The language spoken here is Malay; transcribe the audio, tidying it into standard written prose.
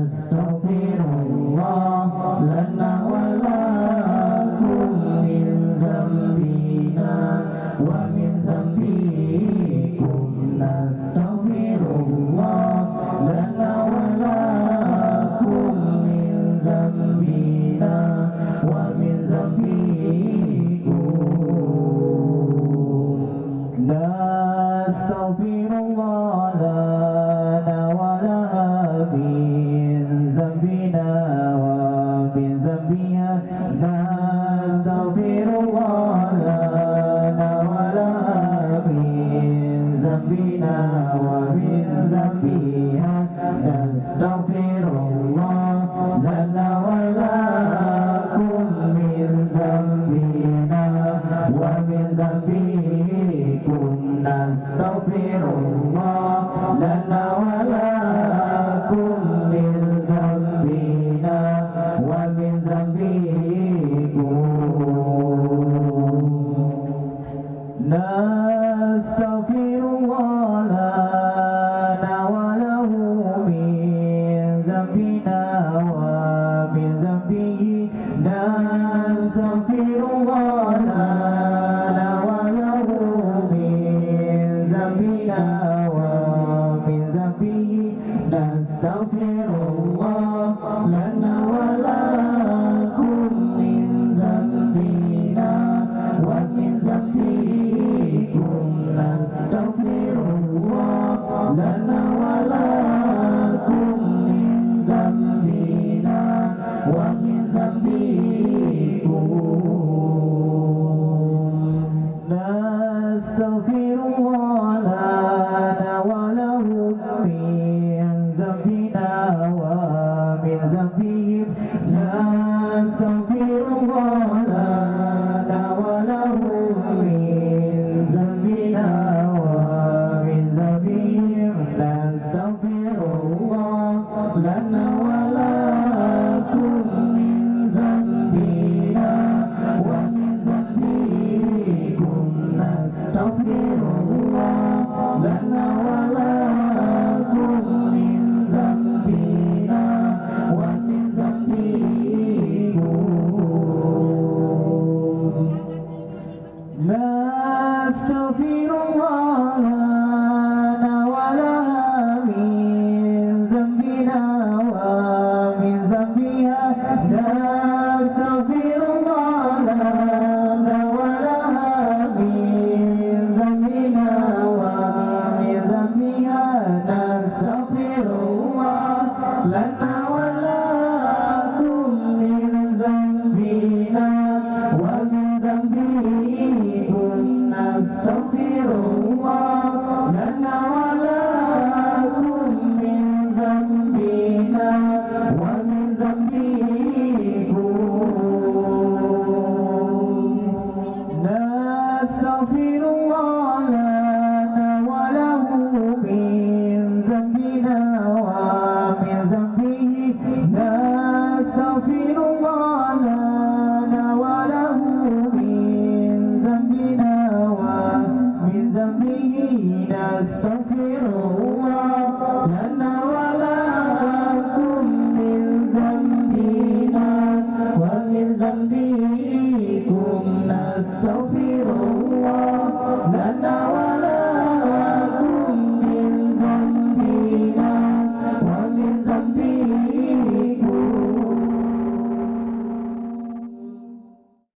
nastaghfirullah lana wa lakum min zambina wa min zambikum nastaghfirullah lana wa lakum min zambina wa min zambikum nastaghfirullah lana wa laha min zambina wa min zambiha nastaghfirullah lana wa laha min zambina wa min zambiha nastaghfirullah lana wa lakum min zambina wa min zambikum nastaghfirullah lana wa lakum min zambina wa min zambikum nastaghfirullah lana wa lahu min zambina wa min zambihi nastaghfirullah lana wa lahu min zambina wa min zambihi nastaghfirullah lana wa lakum min zambina wa min zambikum nastaghfirullah lana wa lakum min zambina wa min zambikum nastaghfirullah lana wa lahum min zambina wa min zambihim nastaghfirullah lana wa lahum min zambina wa min zambihim nastaghfirullah lana wa lakum min zambina wa min zambikum nastaghfirullah lana wa lakum min zambina wa min zambikum nastaghfirullah lana wa laha min zambina wa min zambiha nastaghfirullah lana wa laha min zambina wa min zambiha nastaghfirullah lana